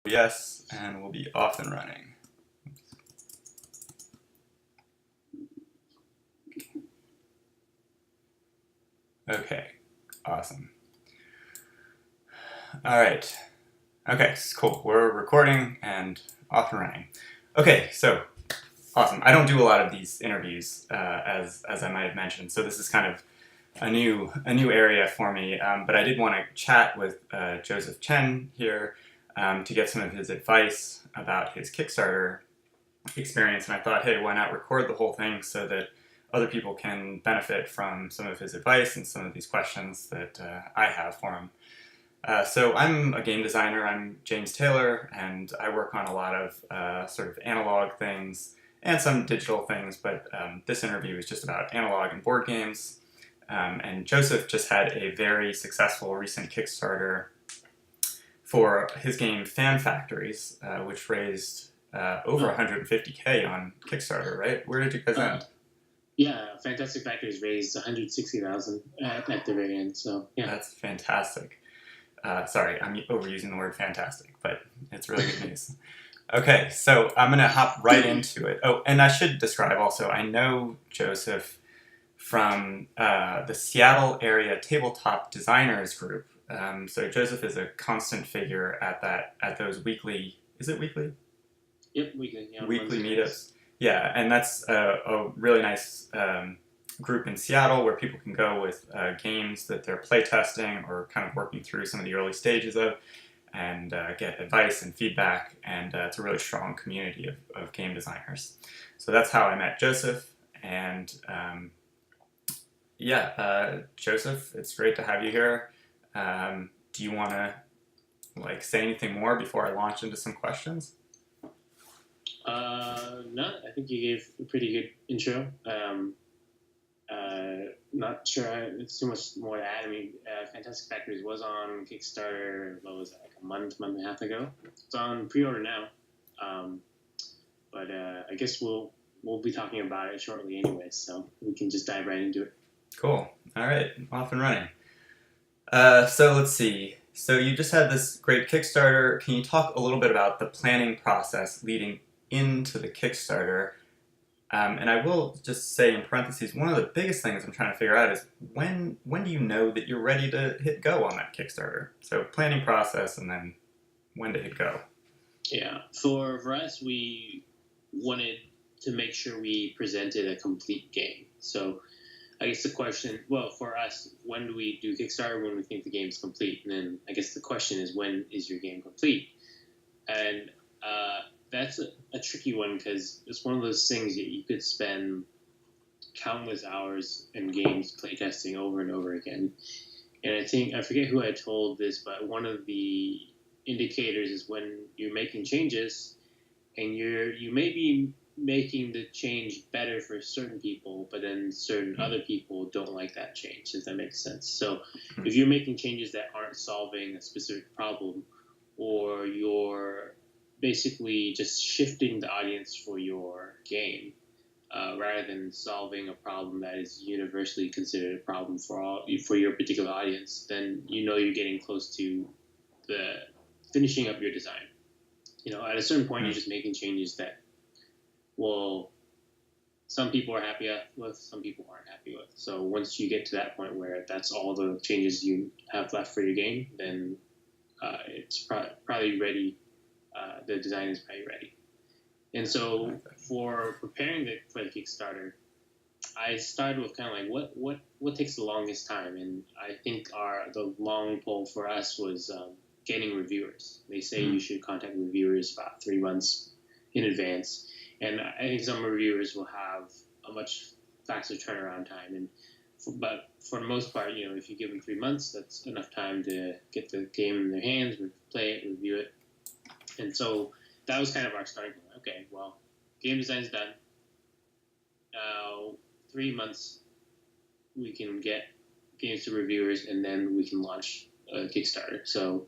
Yes, and we'll be off and running. Okay, awesome. All right. Okay, cool. We're recording and off and running. Okay, so awesome. I don't do a lot of these interviews, as I might have mentioned, so this is kind of a new area for me. But I did want to chat with Joseph Chen here to get some of his advice about his Kickstarter experience, and I thought, hey, why not record the whole thing so that other people can benefit from some of his advice and some of these questions that I have for him. So I'm a game designer. I'm James Taylor, and I work on a lot of sort of analog things and some digital things, but this interview is just about analog and board games. And Joseph just had a very successful recent Kickstarter for his game Fan Factories, which raised over 150K on Kickstarter, right? Where did you guys end? Yeah, Fantastic Factories raised 160,000 at the very end. So yeah, that's fantastic. Sorry, I'm overusing the word fantastic, but it's really good news. Okay, so I'm going to hop right into it. Oh, and I should describe also, I know Joseph from the Seattle area tabletop designers group. So Joseph is a constant figure at those weekly, is it weekly? Yep, weekly. Yeah, weekly meetups. Yeah, and that's a really nice group in Seattle where people can go with games that they're playtesting or kind of working through some of the early stages of, and get advice and feedback, and it's a really strong community of game designers. So that's how I met Joseph, and Joseph, it's great to have you here. Do you want to say anything more before I launch into some questions? No, I think you gave a pretty good intro. Not sure it's too much more to add. I mean, Fantastic Factories was on Kickstarter, what was it, like a month and a half ago? It's on pre-order now. But I guess we'll be talking about it shortly anyway, so we can just dive right into it. Cool. All right, off and running. So let's see. So you just had this great Kickstarter. Can you talk a little bit about the planning process leading into the Kickstarter? And I will just say in parentheses, one of the biggest things I'm trying to figure out is when do you know that you're ready to hit go on that Kickstarter? So planning process, and then when to hit go. Yeah, for us, we wanted to make sure we presented a complete game. So I guess the question, well, for us, when do we do Kickstarter? When we think the game's complete. And then I guess the question is, when is your game complete? And that's a tricky one because it's one of those things that you could spend countless hours in games playtesting over and over again. And I forget who I told this, but one of the indicators is when you're making changes and you may be making the change better for certain people, but then certain other people don't like that change, if that makes sense. So if you're making changes that aren't solving a specific problem, or you're basically just shifting the audience for your game rather than solving a problem that is universally considered a problem for your particular audience, then you know you're getting close to the finishing up your design. At a certain point, you're just making changes that, well, some people are happy with, some people aren't happy with. So once you get to that point where that's all the changes you have left for your game, then it's probably ready. The design is probably ready. And so for preparing for the Kickstarter, I started with kind of like what takes the longest time, and I think the long pole for us was getting reviewers. They say you should contact reviewers about 3 months in advance, and I think some reviewers will have a much faster turnaround time. But for the most part, if you give them 3 months, that's enough time to get the game in their hands, play it, review it. And so that was kind of our starting point. Okay, well, game design's done. 3 months, we can get games to reviewers, and then we can launch a Kickstarter. So,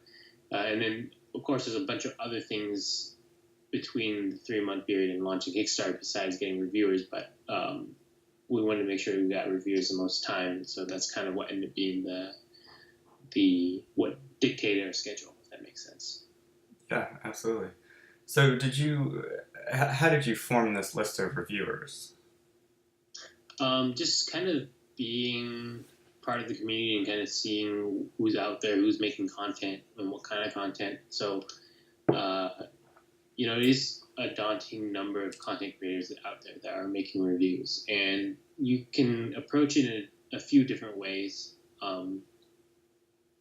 and then, of course, there's a bunch of other things between the 3-month period and launching Kickstarter besides getting reviewers, but we wanted to make sure we got reviewers the most time. So that's kind of what ended up being what dictated our schedule, if that makes sense. Yeah, absolutely. So, how did you form this list of reviewers? Just kind of being part of the community and kind of seeing who's out there, who's making content, and what kind of content. So, uh, it is a daunting number of content creators out there that are making reviews, and you can approach it in a few different ways.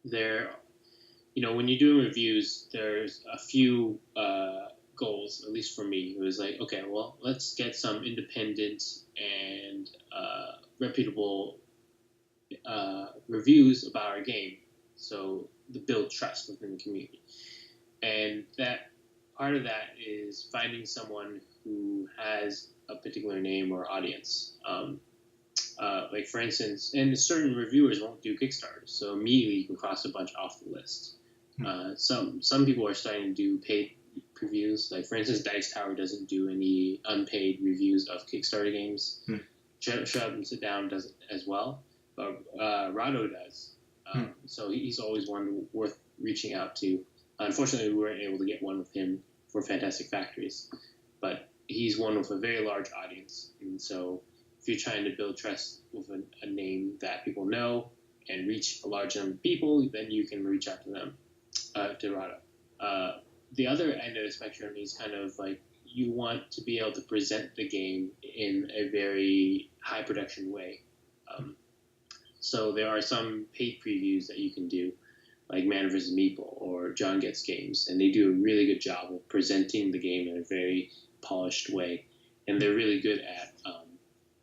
There when you're doing reviews, there's a few goals, at least for me. It was like, okay, well, let's get some independent and reputable reviews about our game, so to build trust within the community. And that part of that is finding someone who has a particular name or audience. Like for instance, and certain reviewers won't do Kickstarters, so immediately you can cross a bunch off the list. Some people are starting to do paid previews. Like for instance, Dice Tower doesn't do any unpaid reviews of Kickstarter games. Shut Up and Sit Down does it as well, but Rado does. So he's always one worth reaching out to. Unfortunately, we weren't able to get one with him for Fantastic Factories, but he's one with a very large audience, and so if you're trying to build trust with a name that people know and reach a large number of people, then you can reach out to them, to Rado. The other end of the spectrum is kind of like you want to be able to present the game in a very high production way. So there are some paid previews that you can do, like Man vs. Meeple or John Gets Games, and they do a really good job of presenting the game in a very polished way, and they're really good at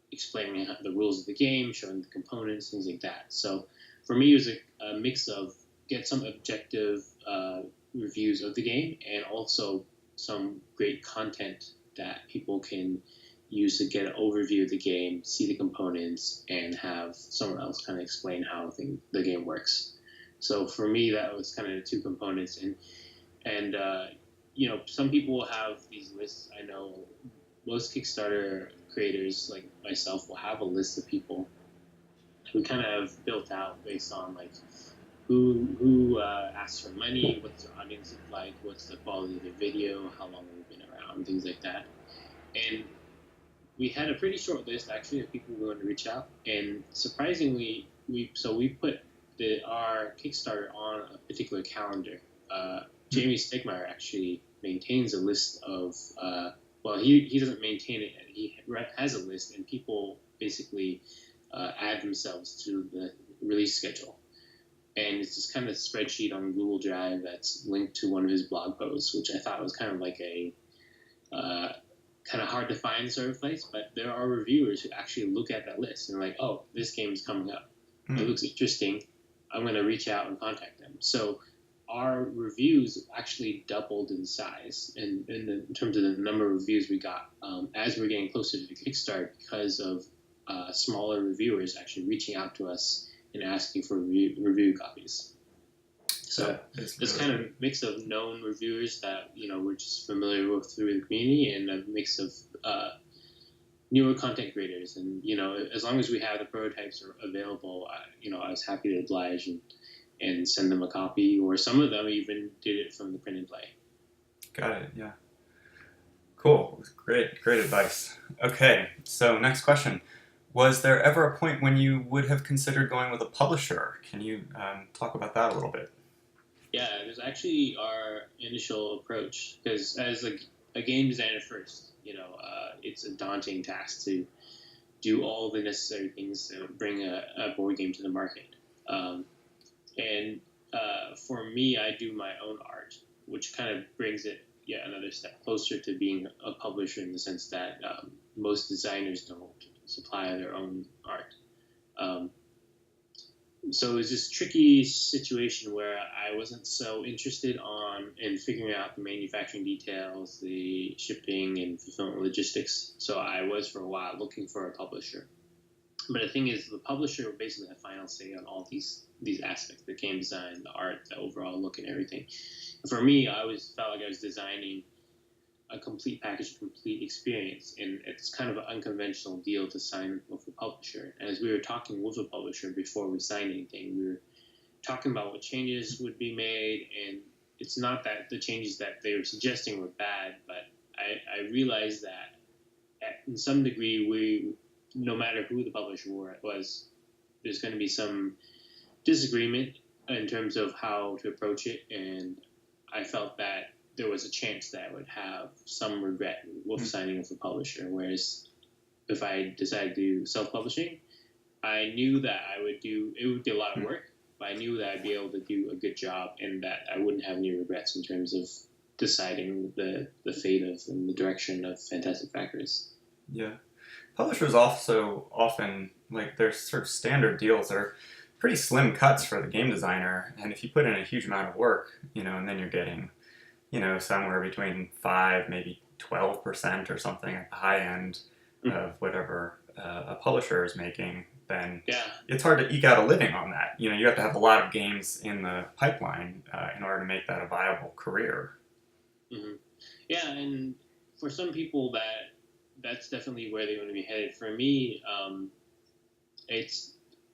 explaining the rules of the game, showing the components, things like that. So for me, it was a mix of get some objective reviews of the game and also some great content that people can use to get an overview of the game, see the components, and have someone else kind of explain how the game works. So for me, that was kind of the two components, and some people will have these lists. I know most Kickstarter creators like myself will have a list of people who kind of built out based on like who asks for money, what's their audience look like, what's the quality of their video, how long they've been around, things like that. And we had a pretty short list actually of people we wanted to reach out, and surprisingly, we put our Kickstarter on a particular calendar. Jamie Stegmeyer actually maintains a list of. Well, he doesn't maintain it. He has a list, and people basically add themselves to the release schedule. And it's this kind of spreadsheet on Google Drive that's linked to one of his blog posts, which I thought was kind of like a kind of hard to find sort of place. But there are reviewers who actually look at that list and are like, oh, this game is coming up. It looks interesting. I'm going to reach out and contact them. So our reviews actually doubled in size in terms of the number of reviews we got as we're getting closer to the Kickstarter because of smaller reviewers actually reaching out to us and asking for review copies. So this kind of mix of known reviewers that we're just familiar with through the community, and a mix of newer content creators. And as long as we have the prototypes available, I was happy to oblige and send them a copy, or some of them even did it from the print and play. Got it. Yeah. Cool. Great advice. Okay, so next question. Was there ever a point when you would have considered going with a publisher? Can you talk about that a little bit? Yeah, it was actually our initial approach, because as a game designer first, it's a daunting task to do all the necessary things to bring a board game to the market. And for me, I do my own art, which kind of brings it yet another step closer to being a publisher, in the sense that most designers don't supply their own art. So it was this tricky situation where I wasn't so interested in figuring out the manufacturing details, the shipping and fulfillment logistics. So I was for a while looking for a publisher. But the thing is, the publisher will basically have final say on all these aspects: the game design, the art, the overall look, and everything. And for me, I always felt like I was designing a complete package, a complete experience, and it's kind of an unconventional deal to sign with a publisher. And as we were talking with a publisher before we signed anything, we were talking about what changes would be made, and it's not that the changes that they were suggesting were bad, but I realized that in some degree, no matter who the publisher was, there's going to be some disagreement in terms of how to approach it, and I felt that there was a chance that I would have some regret with signing with a publisher. Whereas if I decided to do self-publishing, I knew that it would be a lot of work, but I knew that I'd be able to do a good job and that I wouldn't have any regrets in terms of deciding the fate of and the direction of Fantastic Factories. Yeah. Publishers also often, like, their sort of standard deals are pretty slim cuts for the game designer, and if you put in a huge amount of work, and then you're getting, somewhere between 5, maybe 12% or something at the high end of whatever a publisher is making, then it's hard to eke out a living on that. You have to have a lot of games in the pipeline in order to make that a viable career. Mm-hmm. Yeah, and for some people that's definitely where they want to be headed. For me,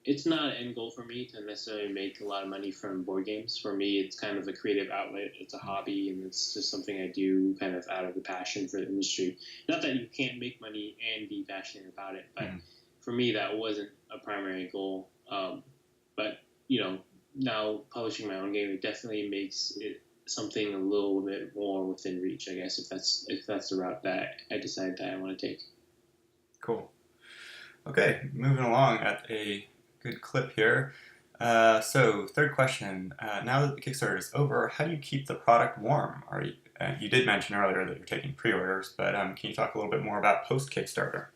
it's not an end goal for me to necessarily make a lot of money from board games. For me, it's kind of a creative outlet. It's a hobby, and it's just something I do kind of out of the passion for the industry. Not that you can't make money and be passionate about it, but for me, that wasn't a primary goal. But now publishing my own game, it definitely makes it something a little bit more within reach, I guess, if that's the route that I decide that I want to take. Cool. Okay, moving along at a good clip here. So, third question. Now that the Kickstarter is over, how do you keep the product warm? You did mention earlier that you're taking pre-orders, but can you talk a little bit more about post-Kickstarter?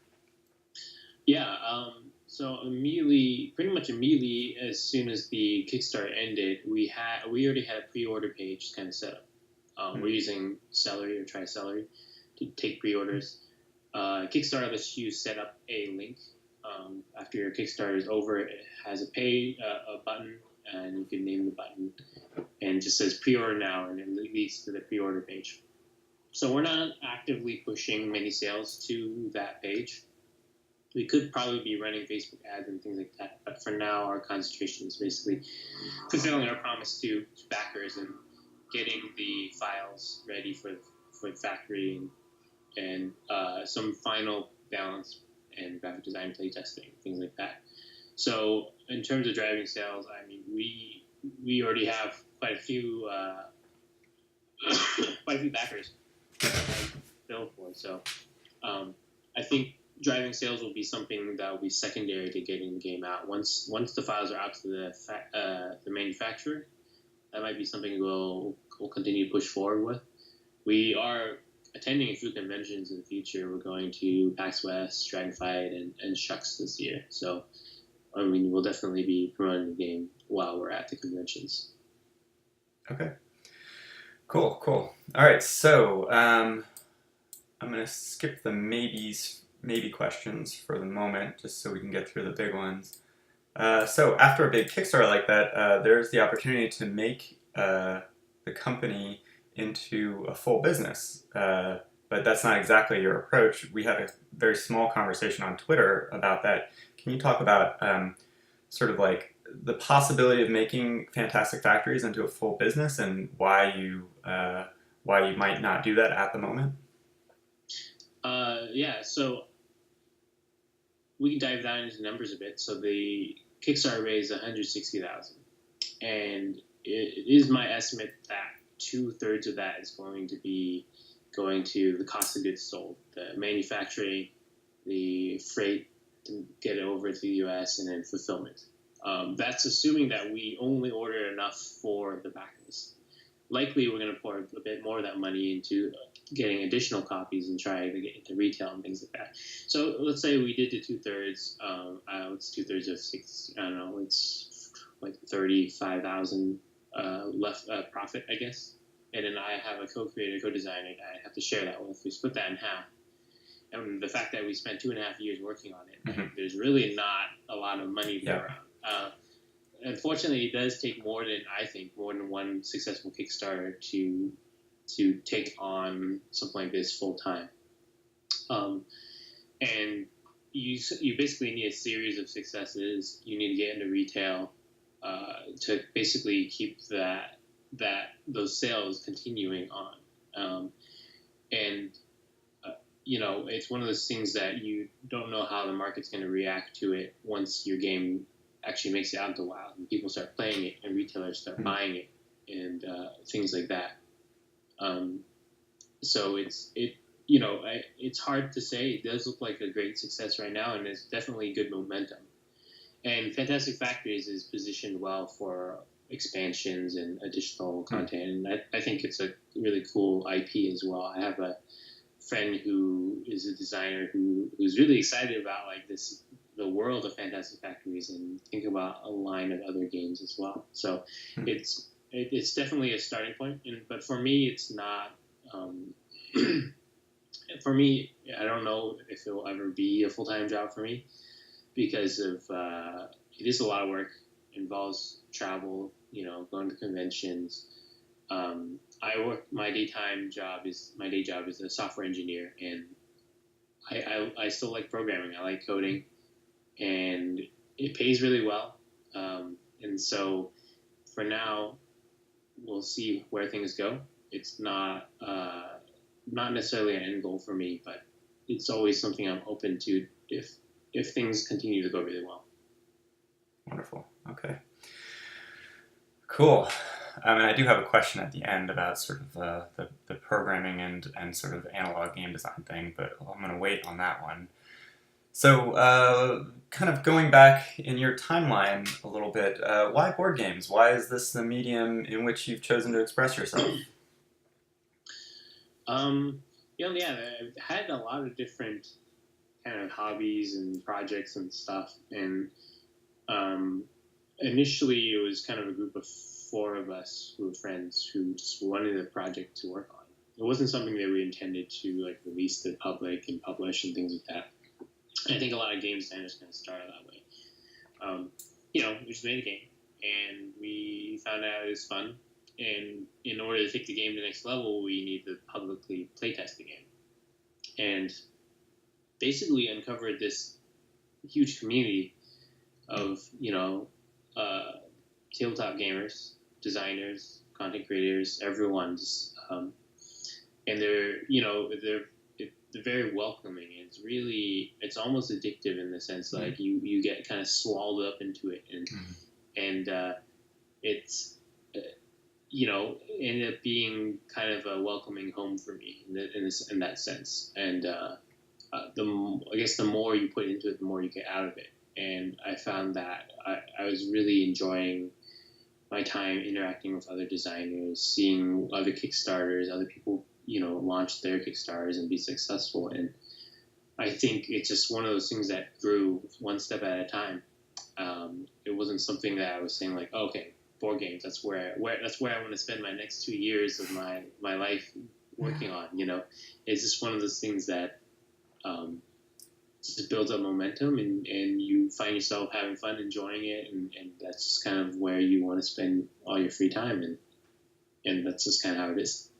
Yeah, so pretty much immediately, as soon as the Kickstarter ended, we already had a pre-order page kind of set up. We're using Celery or Try Celery to take pre-orders. Kickstarter lets you set up a link. After your Kickstarter is over, it has a button, and you can name the button, and it just says pre-order now, and it leads to the pre-order page. So we're not actively pushing many sales to that page. We could probably be running Facebook ads and things like that, but for now, our concentration is basically fulfilling our promise to backers and getting the files ready for the factory and some final balance and graphic design playtesting, things like that. So in terms of driving sales, I mean, we already have quite a few backers built for. So I think driving sales will be something that will be secondary to getting the game out. Once the files are out to the manufacturer, that might be something we'll continue to push forward with. We are attending a few conventions in the future. We're going to PAX West, Dragonfight, and Shucks this year. So, I mean, we'll definitely be promoting the game while we're at the conventions. Okay. Cool. All right, so I'm going to skip the maybe questions for the moment, just so we can get through the big ones. So after a big Kickstarter like that, there's the opportunity to make the company into a full business. But that's not exactly your approach. We had a very small conversation on Twitter about that. Can you talk about sort of like the possibility of making Fantastic Factories into a full business and why you might not do that at the moment? Yeah, so we can dive down into numbers a bit. So the Kickstarter raised $160,000, and it is my estimate that 2/3 of that is going to be going to the cost of goods sold, the manufacturing, the freight to get it over to the U.S., and then fulfillment. That's assuming that we only order enough for the backers. Likely, we're going to pour a bit more of that money into getting additional copies and try to get into retail and things like that. So let's say we did the 2/3. It's 2/3 of 6. I don't know. It's like 35,000 left profit, I guess. And then I have a co-creator, co-designer that I have to share that with. We split that in half. And the fact that we spent 2.5 years working on it, there's really not a lot of money to go around. Unfortunately, it does take more than one successful Kickstarter to take on something like this full time. And you basically need a series of successes. You need to get into retail to basically keep that those sales continuing on. And it's one of those things that you don't know how the market's going to react to it once your game actually makes it out to WoW and people start playing it and retailers start buying it and things like that. So it's hard to say. It does look like a great success right now, and there's definitely good momentum. And Fantastic Factories is positioned well for expansions and additional content, and I think it's a really cool IP as well. I have a friend who is a designer who's really excited about the world of Fantastic Factories and think about a line of other games as well. So it's definitely a starting point, but for me, it's not. For me, I don't know if it will ever be a full-time job for me because of it is a lot of work, involves travel, going to conventions. My day job is a software engineer, and I still like programming. I like coding, and it pays really well. And so for now, we'll see where things go. It's not necessarily an end goal for me, but it's always something I'm open to if things continue to go really well. Wonderful. Okay. Cool. And I do have a question at the end about sort of the programming and sort of analog game design thing, but I'm going to wait on that one. So, kind of going back in your timeline a little bit, why board games? Why is this the medium in which you've chosen to express yourself? I've had a lot of different kind of hobbies and projects and stuff, and initially it was kind of a group of 4 of us who were friends who just wanted a project to work on. It wasn't something that we intended to release to the public and publish and things like that. And I think a lot of game designers kind of started that way. We just made a game, and we found out it was fun. And in order to take the game to the next level, we need to publicly playtest the game. And basically uncovered this huge community of, tabletop gamers, designers, content creators, everyone. And they're very welcoming. It's almost addictive in the sense that you get kind of swallowed up into it, and it's ended up being kind of a welcoming home for me in that sense. And I guess the more you put into it, the more you get out of it. And I found that I was really enjoying my time interacting with other designers, seeing other Kickstarters, other people, launch their Kickstarters and be successful. And I think it's just one of those things that grew one step at a time. It wasn't something that I was saying okay, board games, that's where I want to spend my next 2 years of my life working on. It's just one of those things that just builds up momentum, and you find yourself having fun, enjoying it, and that's just kind of where you want to spend all your free time, and that's just kind of how it is.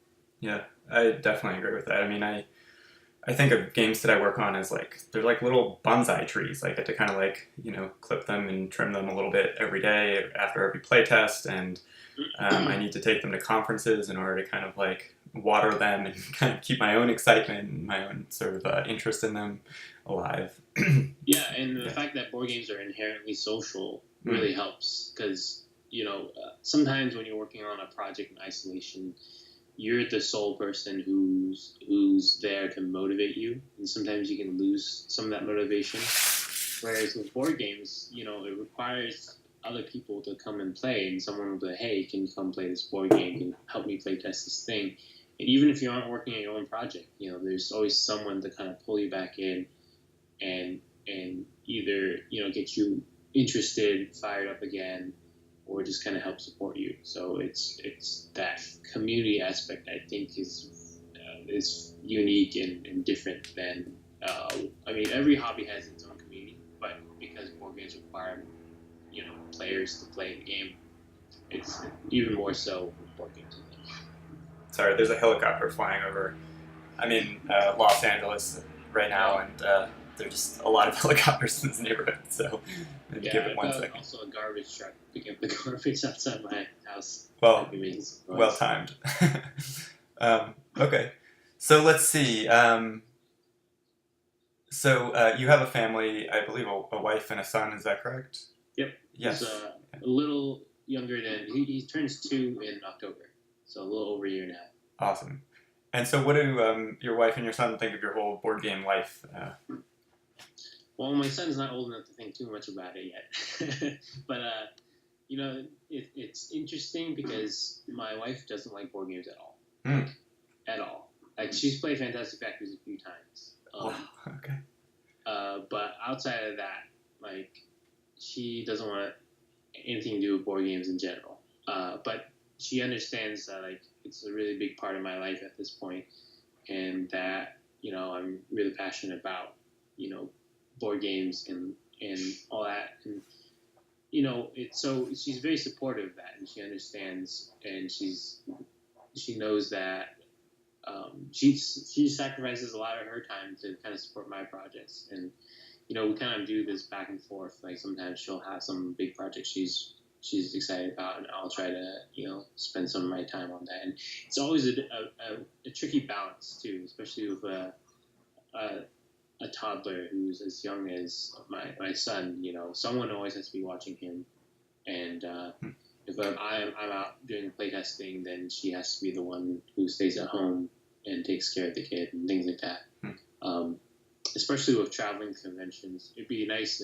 Yeah, I definitely agree with that. I mean, I think of games that I work on as they're like little bonsai trees. I get to kind of clip them and trim them a little bit every day after every playtest, and I need to take them to conferences in order to kind of water them and kind of keep my own excitement and my own sort of interest in them alive. Yeah, and the fact that board games are inherently social really helps, because sometimes when you're working on a project in isolation, you're the sole person who's there to motivate you, and sometimes you can lose some of that motivation. Whereas with board games, it requires other people to come and play, and someone will be like, hey, can you come play this board game? Can you help me play test this thing? And even if you aren't working on your own project, there's always someone to kind of pull you back in and either get you interested, fired up again, or just kind of help support you. So it's that community aspect, I think, is unique and different than every hobby has its own community, but because board games require players to play the game, it's even more so with board games. Sorry, there's a helicopter flying over. I'm in Los Angeles right now, and there's just a lot of helicopters in this neighborhood, so Maybe give Yeah, it I've one got second. also a garbage truck picking up the garbage outside my house. Might Well, be making some well noise. timed. Okay, so let's see. So you have a family, I believe, a wife and a son. Is that correct? Yep. He's Yes. a little younger than he turns 2 in October, so a little over a year and a half. Awesome. And so, what do your wife and your son think of your whole board game life? Well, my son's not old enough to think too much about it yet, but it's interesting because my wife doesn't like board games at all, Mm. at all. Like she's played Fantastic Factories a few times, Wow. Okay. but outside of that, like she doesn't want anything to do with board games in general. But she understands that like it's a really big part of my life at this point, and that I'm really passionate about board games and all that, and it's so she's very supportive of that, and she understands, and she knows that she sacrifices a lot of her time to kind of support my projects, and we kind of do this back and forth. Like sometimes she'll have some big project she's excited about, and I'll try to spend some of my time on that. And it's always a tricky balance too, especially with a toddler who's as young as my son. Someone always has to be watching him, and if I'm out doing playtesting, then she has to be the one who stays at home and takes care of the kid and things like that. Especially with traveling to conventions, it'd be nice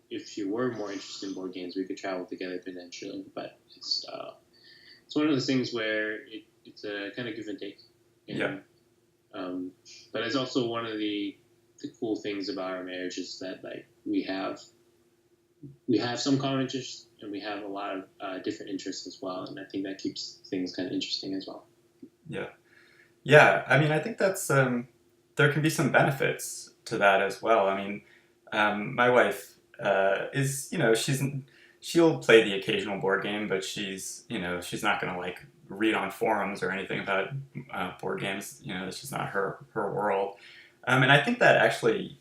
if she were more interested in board games, we could travel together potentially. But it's one of those things where it's a kind of give and take. And, Yeah. But it's also one of the cool things about our marriage is that like we have some common interests, and we have a lot of different interests as well, and I think that keeps things kind of interesting as well. Yeah. Yeah. I mean, I think that's there can be some benefits to that as well. I mean, my wife is she'll play the occasional board game, but she's not gonna like read on forums or anything about board games. It's just not her world. And I think that actually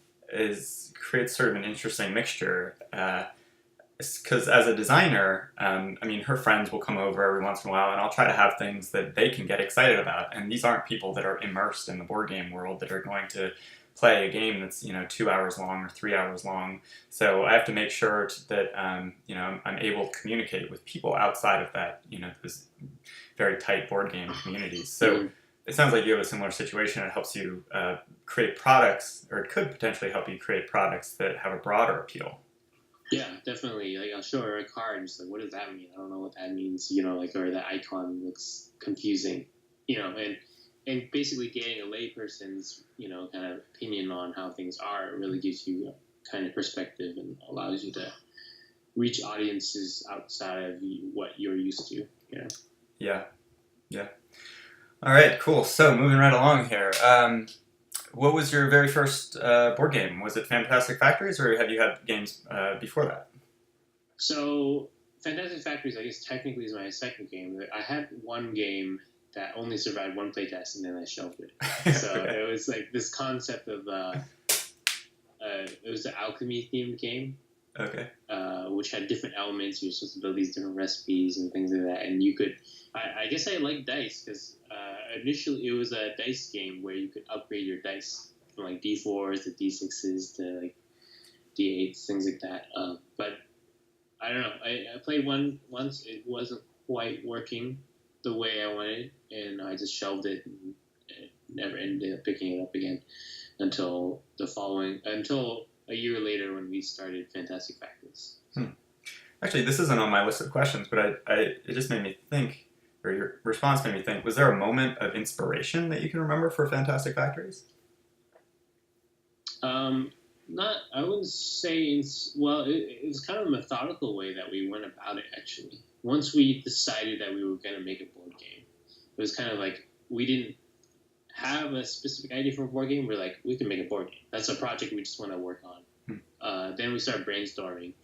creates sort of an interesting mixture. Because as a designer, I mean, her friends will come over every once in a while, and I'll try to have things that they can get excited about. And these aren't people that are immersed in the board game world that are going to play a game that's 2 hours long or 3 hours long. So I have to make sure that I'm able to communicate with people outside of that this very tight board game communities. So it sounds like you have a similar situation. It helps you create products, or it could potentially help you create products that have a broader appeal. Yeah, definitely. Like I'll show her a card and she's like, "What does that mean? I don't know what that means." Or the icon looks confusing. And basically getting a layperson's kind of opinion on how things are really gives you kind of perspective and allows you to reach audiences outside of what you're used to. Yeah. All right, cool. So moving right along here. What was your very first board game? Was it Fantastic Factories, or have you had games before that? So Fantastic Factories, I guess technically is my second game. I had one game that only survived one playtest, and then I shelved it. So Okay. it was like this concept of it was an alchemy themed game, Okay. which had different elements. You were supposed to build these different recipes and things like that, and you could. I guess I liked dice because initially it was a dice game where you could upgrade your dice from like D4s to D6s to like D8s, things like that. But I don't know. I played one once. It wasn't quite working the way I wanted, and I just shelved it and never ended up picking it up again until a year later when we started Fantastic Factories. Actually, this isn't on my list of questions, but it just made me think, or your response made me think. Was there a moment of inspiration that you can remember for Fantastic Factories? Not, I wouldn't say it was kind of a methodical way that we went about it, actually. Once we decided that we were going to make a board game, it was kind of like we didn't have a specific idea for a board game. We're like, we can make a board game. That's a project we just want to work on. Then we started brainstorming,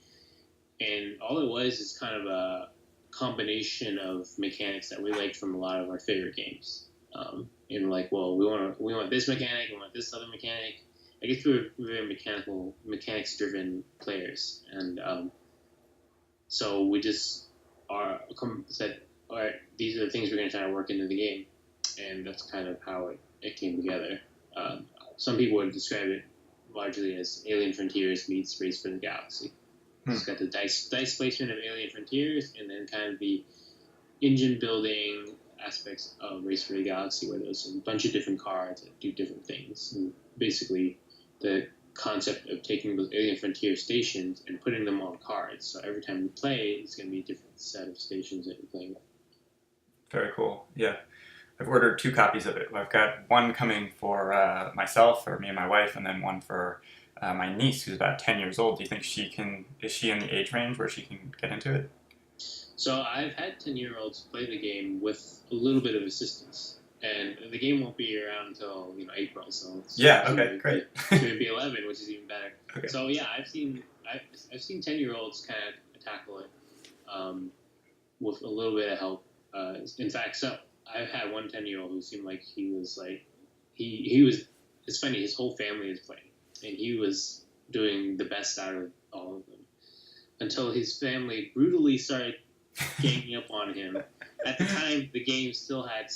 and all it was is kind of a combination of mechanics that we liked from a lot of our favorite games. And we're like, well, we want this mechanic, we want this other mechanic, I guess we were very mechanics driven players, and so we just said, all right, these are the things we're going to try to work into the game, and that's kind of how it came together. Some people would describe it largely as Alien Frontiers meets Race for the Galaxy. It's got the dice placement of Alien Frontiers, and then kind of the engine building aspects of Race for the Galaxy, where there's a bunch of different cards that do different things. And basically, the concept of taking those Alien Frontier stations and putting them on cards. So every time you play, it's going to be a different set of stations that you're playing with. Very cool. Yeah. I've ordered 2 copies of it. I've got one coming for myself, or me and my wife, and then one for my niece, who's about 10 years old. Do you think is she in the age range where she can get into it? So I've had 10-year-olds play the game with a little bit of assistance. And the game won't be around until April, so Yeah. Okay. Great. It's going to be 11, which is even better. Okay. So yeah, I've seen 10-year-olds kind of tackle it with a little bit of help. In fact, so I've had one 10-year-old who seemed like he was like he was. It's funny. His whole family is playing, and he was doing the best out of all of them until his family brutally started ganging up on him. At the time, the game still had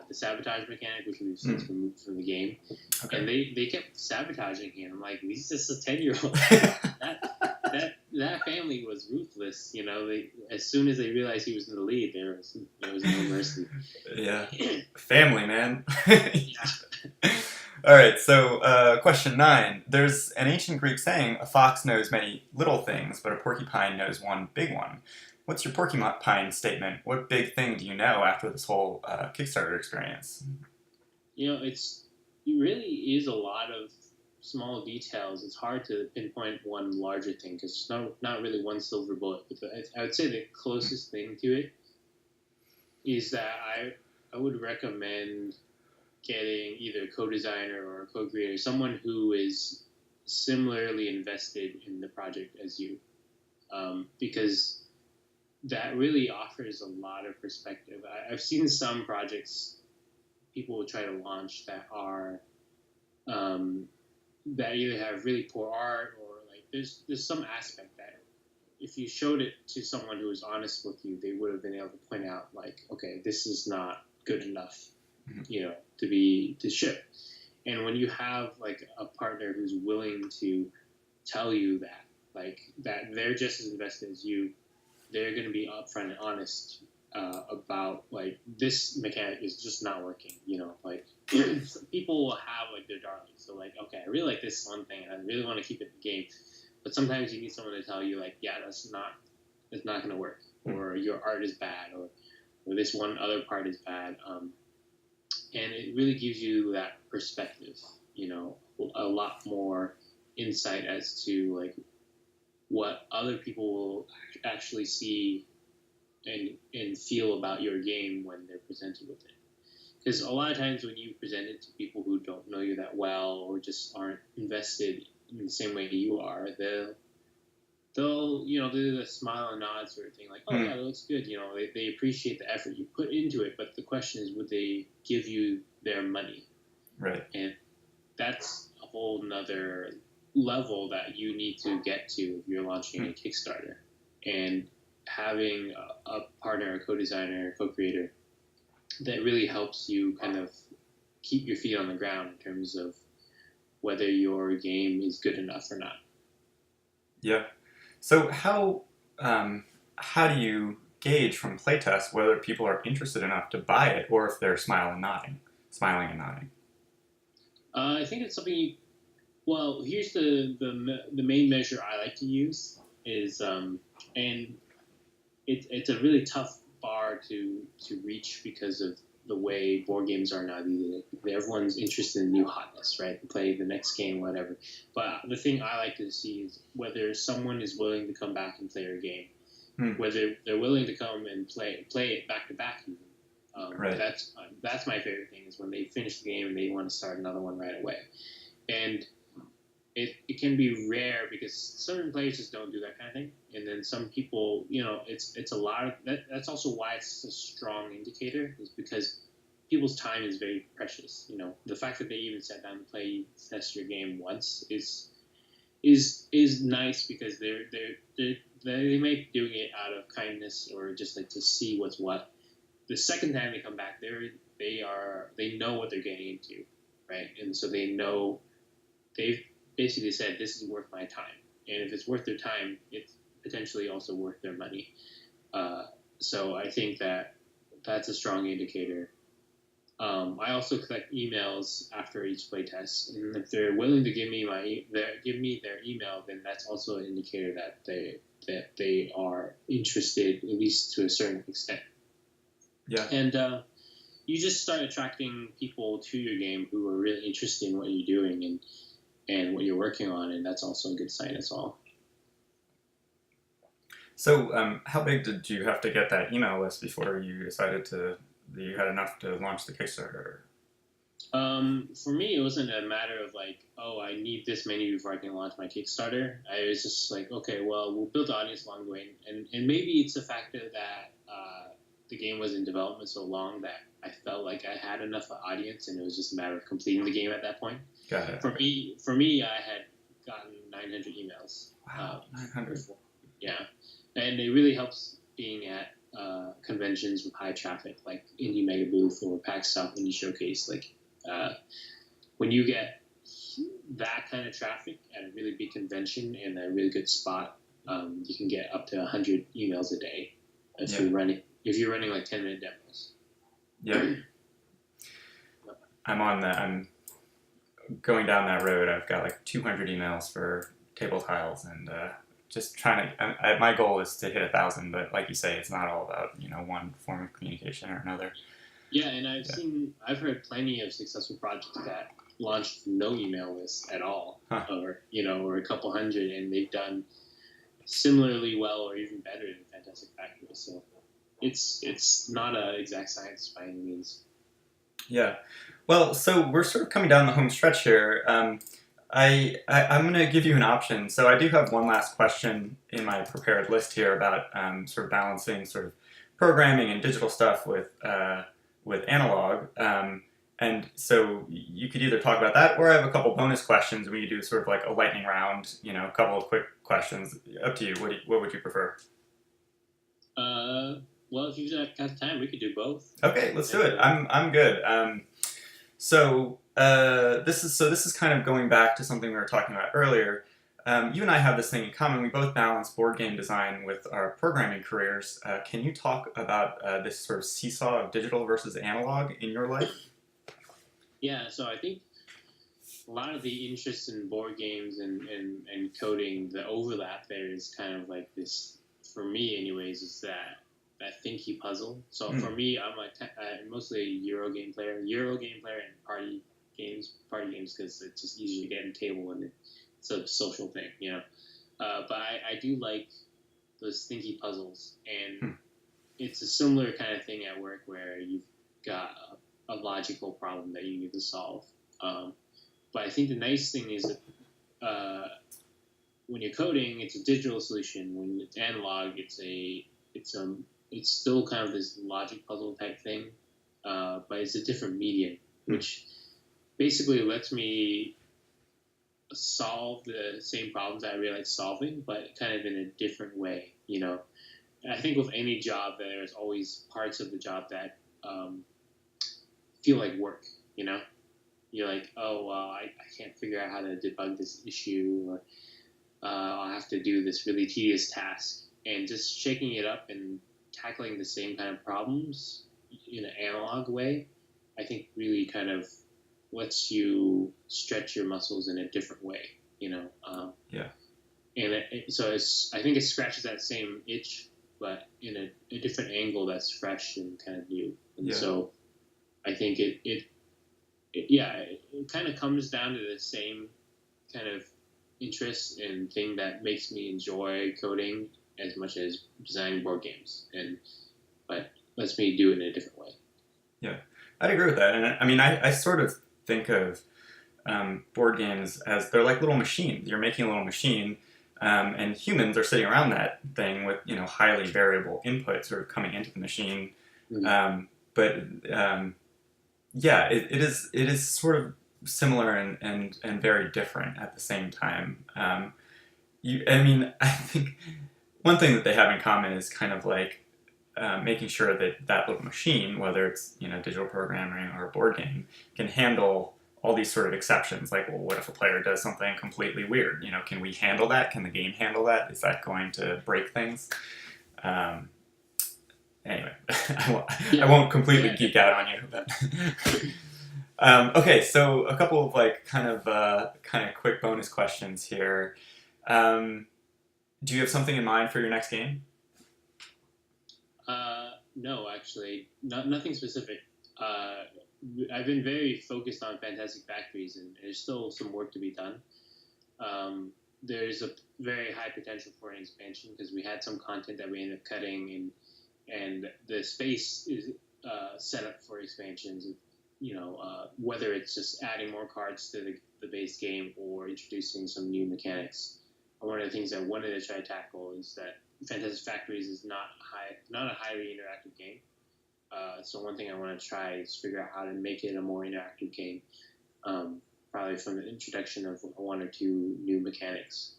the sabotage mechanic, which we've since removed from the game. Okay. And they kept sabotaging him. I'm like, he's just a 10-year-old. that family was ruthless. As soon as they realized he was in the lead, there was no mercy. Yeah. Family, man. Yeah. All right, so question 9. There's an ancient Greek saying, a fox knows many little things, but a porcupine knows one big one. What's your porcupine statement? What big thing do you know after this whole Kickstarter experience? It really is a lot of small details. It's hard to pinpoint one larger thing because it's not really one silver bullet. But I would say the closest thing to it is that I would recommend getting either a co-designer or a co-creator, someone who is similarly invested in the project as you, because that really offers a lot of perspective. I've seen some projects people will try to launch that are that either have really poor art or like there's some aspect that if you showed it to someone who was honest with you, they would have been able to point out like, okay, this is not good enough, to ship. And when you have like a partner who's willing to tell you that, like that they're just as invested as you, they're going to be upfront and honest about like this mechanic is just not working. Like people will have like their darlings. So like, okay, I really like this one thing, and I really want to keep it in the game. But sometimes you need someone to tell you like, yeah, it's not going to work, or your art is bad, or this one other part is bad. And it really gives you that perspective, a lot more insight as to like what other people will actually see and feel about your game when they're presented with it. Because a lot of times when you present it to people who don't know you that well or just aren't invested in the same way you are, they'll do the smile and nod sort of thing, like, oh yeah, that looks good. They appreciate the effort you put into it, but the question is, would they give you their money? Right. And that's a whole nother level that you need to get to if you're launching a Kickstarter. And having a partner, a co-designer, a co-creator that really helps you kind of keep your feet on the ground in terms of whether your game is good enough or not. Yeah. So how do you gauge from playtests whether people are interested enough to buy it or if they're smiling and nodding? I think it's something well, here's the main measure I like to use is, and it's a really tough bar to reach because of the way board games are now. Everyone's interested in new hotness, right? Play the next game, whatever. But the thing I like to see is whether someone is willing to come back and play your game, whether they're willing to come and play it back to back. Even right. That's my favorite thing is when they finish the game and they want to start another one right away, and it can be rare because certain players just don't do that kind of thing, and then some people, it's a lot of that. That's also why it's a strong indicator, is because people's time is very precious. You know, the fact that they even sat down and test your game once is nice because they may be doing it out of kindness or just like to see what's what. The second time they come back, they know what they're getting into, right? And so they've basically said this is worth my time, and if it's worth their time, it's potentially also worth their money. So I think that's a strong indicator. I also collect emails after each playtest, and if they're willing to give me their email, then that's also an indicator that they are interested, at least to a certain extent. Yeah. And you just start attracting people to your game who are really interested in what you're doing and what you're working on, and that's also a good sign as well. So, how big did you have to get that email list before you decided that you had enough to launch the Kickstarter? For me, it wasn't a matter of like, oh, I need this many before I can launch my Kickstarter. I was just like, okay, well, we'll build the audience along the way, and maybe it's a factor that the game was in development so long that I felt like I had enough audience, and it was just a matter of completing the game at that point. Got it. For me, I had gotten 900 emails. Wow, 900. Yeah, and it really helps being at conventions with high traffic, like Indie Mega Booth or PAX South Indie Showcase. Like when you get that kind of traffic at a really big convention in a really good spot, you can get up to 100 emails a day if you're running like 10-minute demos. Yeah. I'm going down that road. I've got like 200 emails for table tiles, and just trying to. My goal is to hit 1,000, but like you say, it's not all about one form of communication or another. Yeah, and I've heard plenty of successful projects that launched no email list at all, or a couple hundred, and they've done similarly well or even better than Fantastic Factory. So it's not an exact science by any means. Yeah. Well, so we're sort of coming down the home stretch here. I'm going to give you an option. So I do have one last question in my prepared list here about sort of balancing sort of programming and digital stuff with analog. And so you could either talk about that, or I have a couple bonus questions. We could do sort of like a lightning round, a couple of quick questions. Up to you. What would you prefer? Well, if you've got time, we could do both. Okay, let's do it. I'm good. So this is kind of going back to something we were talking about earlier. You and I have this thing in common. We both balance board game design with our programming careers. Can you talk about this sort of seesaw of digital versus analog in your life? Yeah, so I think a lot of the interest in board games and coding, the overlap there is kind of like this, for me anyways, is that thinky puzzle. So for me, I'm mostly a Euro game player and party games because it's just easier to get on the table and it's a social thing, But I do like those thinky puzzles, and it's a similar kind of thing at work where you've got a logical problem that you need to solve. But I think the nice thing is that when you're coding, it's a digital solution. When it's analog, it's still kind of this logic puzzle type thing, but it's a different medium, which basically lets me solve the same problems I really like solving, but kind of in a different way, And I think with any job, there's always parts of the job that feel like work, You're like, oh, well, I can't figure out how to debug this issue, or I'll have to do this really tedious task. And just shaking it up and tackling the same kind of problems in an analog way, I think really kind of lets you stretch your muscles in a different way, Yeah. And I think it scratches that same itch, but in a different angle that's fresh and kind of new. And so I think it kind of comes down to the same kind of interest and thing that makes me enjoy coding as much as designing board games, but lets me do it in a different way. Yeah, I'd agree with that. And I mean, I sort of think of board games as they're like little machines. You're making a little machine, and humans are sitting around that thing with highly variable input sort of coming into the machine. Mm-hmm. But yeah, it is sort of similar and very different at the same time. I mean, I think one thing that they have in common is kind of like making sure that that little machine, whether it's digital programming or a board game, can handle all these sort of exceptions. Like, well, what if a player does something completely weird? Can we handle that? Can the game handle that? Is that going to break things? Um, anyway, I Yeah, won't completely yeah. geek out on you, but okay. So a couple of like kind of quick bonus questions here. Um, do you have something in mind for your next game? No, actually, nothing specific. Uh, I've been very focused on Fantastic Factories, and there's still some work to be done. There's a very high potential for an expansion because we had some content that we ended up cutting, and the space is set up for expansions. Whether it's just adding more cards to the base game or introducing some new mechanics. One of the things I wanted to try to tackle is that Fantasy Factories is not a highly interactive game. So one thing I want to try is figure out how to make it a more interactive game. Probably from the introduction of one or two new mechanics.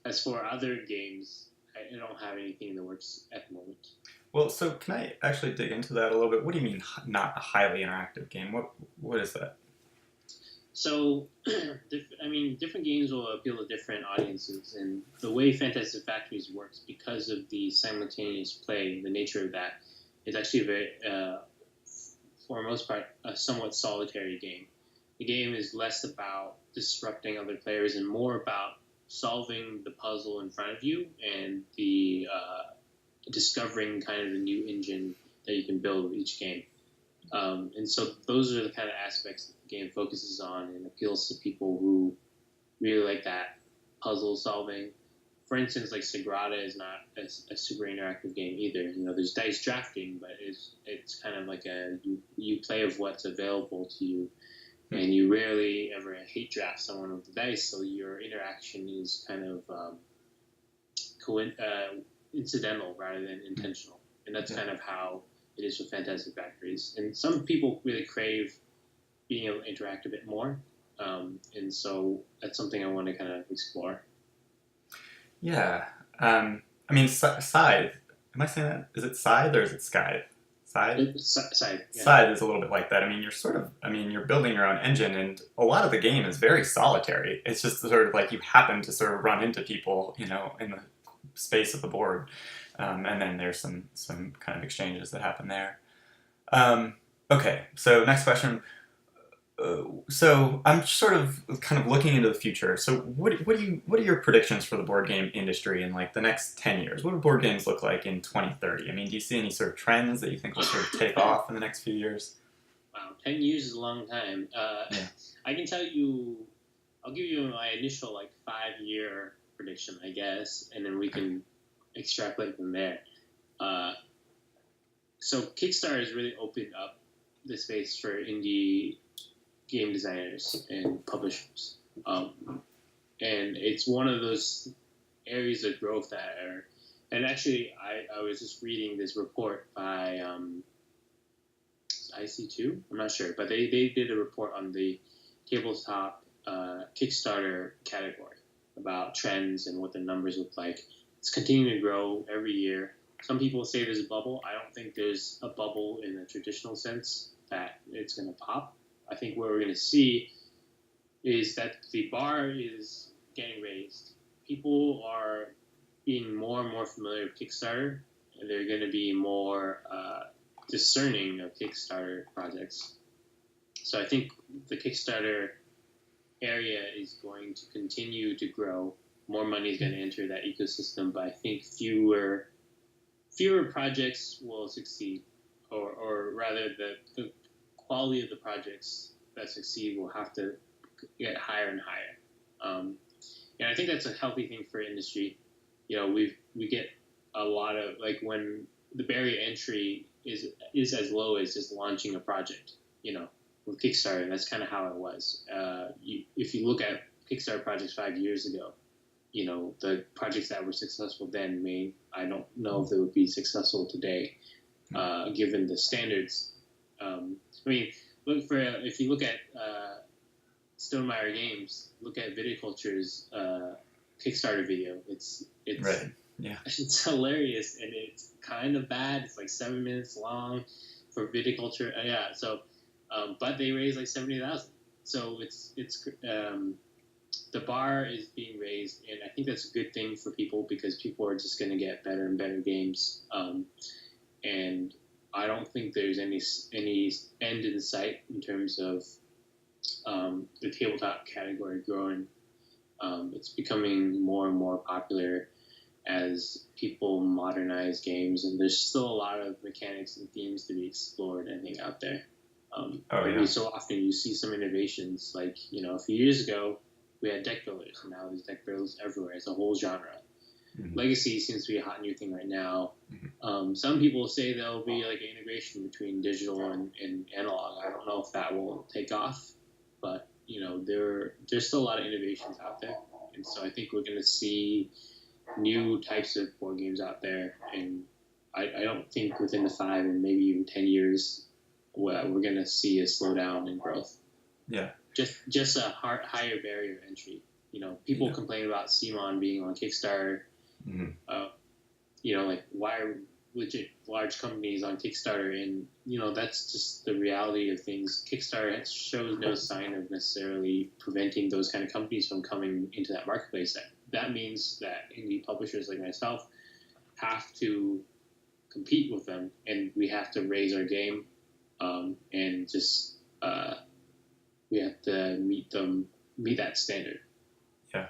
As for other games, I don't have anything in the works at the moment. Well, so can I actually dig into that a little bit? What do you mean not a highly interactive game? What is that? So, different games will appeal to different audiences, and the way Fantasy Factories works, because of the simultaneous play, the nature of that, is actually for the most part, a somewhat solitary game. The game is less about disrupting other players and more about solving the puzzle in front of you and the discovering kind of the new engine that you can build with each game. And so those are the kind of aspects that the game focuses on and appeals to people who really like that puzzle solving. For instance, like Sagrada is not a super interactive game either. There's dice drafting, but it's kind of like you play of what's available to you, and you rarely ever hate draft someone with the dice. So your interaction is kind of incidental rather than intentional, and that's kind of how it is with Fantasy Factories. And some people really crave being able to interact a bit more, and so that's something I want to kind of explore. Yeah. I mean, Scythe. Am I saying that? Is it Scythe or is it Scythe? Scythe? Side, yeah. Scythe is a little bit like that. I mean, you're building your own engine, and a lot of the game is very solitary. It's just sort of like you happen to sort of run into people, in the space of the board, and then there's some kind of exchanges that happen there. Okay, so next question. So I'm sort of kind of looking into the future. So what are your predictions for the board game industry in like the next 10 years? What do board games look like in 2030? I mean, do you see any sort of trends that you think will sort of take off in the next few years? Wow, 10 years is a long time. Yeah. I can tell you, I'll give you my initial like 5-year prediction, I guess, and then we can extrapolate from there. So Kickstarter has really opened up the space for indie game designers and publishers. And it's one of those areas of growth that are. And actually, I was just reading this report by IC2. I'm not sure, but they did a report on the tabletop Kickstarter category about trends and what the numbers look like. It's continuing to grow every year. Some people say there's a bubble. I don't think there's a bubble in the traditional sense that it's going to pop. I think what we're going to see is that the bar is getting raised. People are being more and more familiar with Kickstarter, and they're going to be more discerning of Kickstarter projects. So I think the Kickstarter area is going to continue to grow. More money is going to enter that ecosystem, but I think fewer projects will succeed, or rather the quality of the projects that succeed will have to get higher and higher. And I think that's a healthy thing for industry. We get a lot of like when the barrier entry is as low as just launching a project. With Kickstarter, that's kind of how it was. If you look at Kickstarter projects 5 years ago, the projects that were successful then I don't know if they would be successful today, given the standards. if you look at Stonemeyer Games, look at Viticulture's Kickstarter video. It's Right. Yeah. it's hilarious and it's kind of bad. It's like 7 minutes long for Viticulture. Yeah. So, but they raised like 70,000. So it's the bar is being raised, and I think that's a good thing for people because people are just going to get better and better games. And I don't think there's any end in sight in terms of the tabletop category growing. It's becoming more and more popular as people modernize games, and there's still a lot of mechanics and themes to be explored, I think, out there. Every so often you see some innovations, like, a few years ago we had deck builders, and now there's deck builders everywhere. It's a whole genre. Mm-hmm. Legacy seems to be a hot new thing right now. Mm-hmm. Some people say there'll be like an integration between digital and analog. I don't know if that will take off, but there's still a lot of innovations out there, and so I think we're going to see new types of board games out there, and I don't think within the 5 and maybe even 10 years we're going to see a slowdown in growth. Yeah. Just a higher barrier of entry. People complain about Simon being on Kickstarter. Mm-hmm. Like, why are legit large companies on Kickstarter? And that's just the reality of things. Kickstarter shows no sign of necessarily preventing those kind of companies from coming into that marketplace. That means that indie publishers like myself have to compete with them, and we have to raise our game, and just we have to meet that standard. Yeah.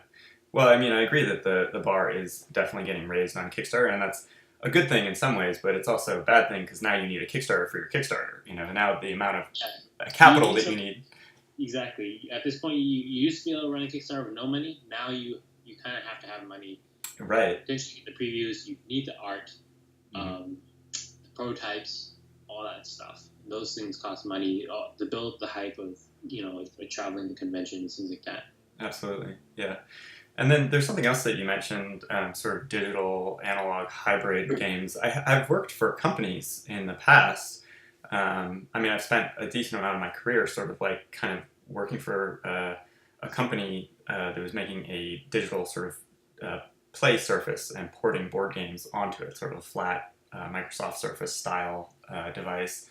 Well, I mean, I agree that the bar is definitely getting raised on Kickstarter, and that's a good thing in some ways, but it's also a bad thing because now you need a Kickstarter for your Kickstarter. Now the amount of capital that you need. Exactly. At this point, you used to be able to run a Kickstarter with no money. Now you kind of have to have money. Right. Potentially the previews, you need the art, the prototypes, all that stuff. Those things cost money. To build the hype of, like traveling to conventions, things like that. Absolutely. Yeah. And then there's something else that you mentioned, sort of digital, analog, hybrid games. I've worked for companies in the past. I've spent a decent amount of my career sort of like kind of working for a company that was making a digital sort of play surface and porting board games onto it, sort of a flat Microsoft Surface style device.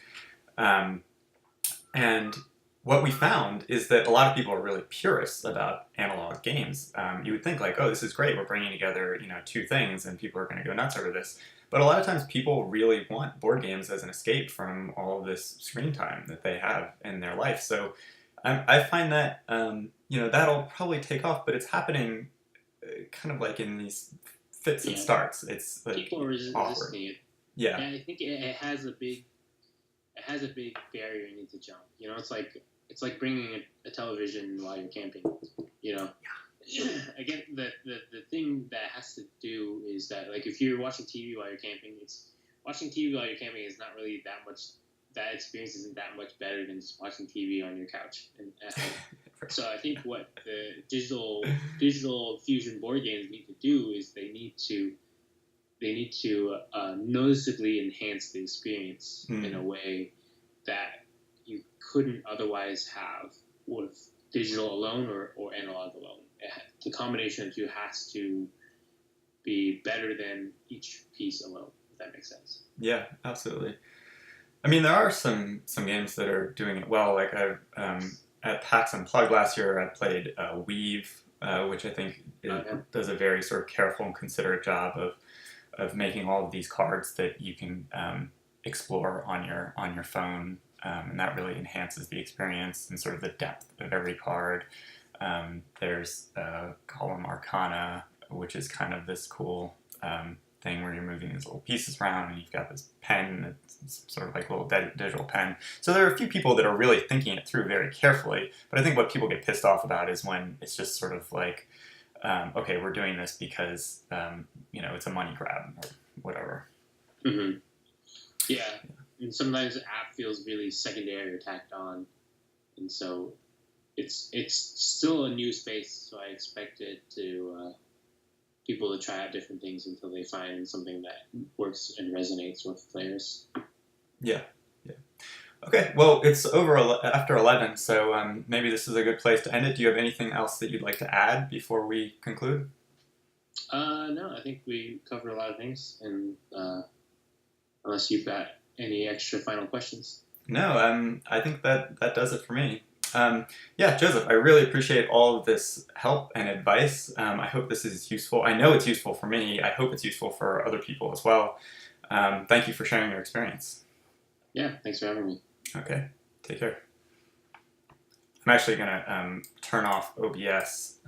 And what we found is that a lot of people are really purists about analog games. You would think like, oh, this is great. We're bringing together, two things and people are going to go nuts over this. But a lot of times people really want board games as an escape from all of this screen time that they have in their life. So I find that, that'll probably take off, but it's happening kind of like in these fits and starts. It's like people are resisting it. Yeah. And I think it has a big barrier you need to jump. It's like bringing a television while you're camping. Again, the thing that has to do is that, like, if you're watching TV while you're camping, is not really that much. That experience isn't that much better than just watching TV on your couch and at home. So I think what the digital fusion board games need to do is they need to noticeably enhance the experience in a way that you couldn't otherwise have with digital alone or analog alone. The combination of two has to be better than each piece alone, if that makes sense. Yeah, absolutely. I mean, there are some games that are doing it well. Like at PAX Unplugged last year, I played Weave, which I think does a very sort of careful and considerate job of making all of these cards that you can explore on your phone, and that really enhances the experience and sort of the depth of every card. There's Column Arcana, which is kind of this cool thing where you're moving these little pieces around and you've got this pen that's sort of like a little digital pen. So there are a few people that are really thinking it through very carefully, but I think what people get pissed off about is when it's just sort of like, okay, we're doing this because, it's a money grab or whatever. Mm-hmm. Yeah, and sometimes the app feels really secondary or tacked on, and so it's still a new space, so I expect it to people to try out different things until they find something that works and resonates with players. Yeah. Okay, well, it's after 11, so maybe this is a good place to end it. Do you have anything else that you'd like to add before we conclude? No, I think we covered a lot of things, and unless you've got any extra final questions. No, I think that does it for me. Yeah, Joseph, I really appreciate all of this help and advice. I hope this is useful. I know it's useful for me. I hope it's useful for other people as well. Thank you for sharing your experience. Yeah, thanks for having me. Okay, take care. I'm actually going to turn off OBS.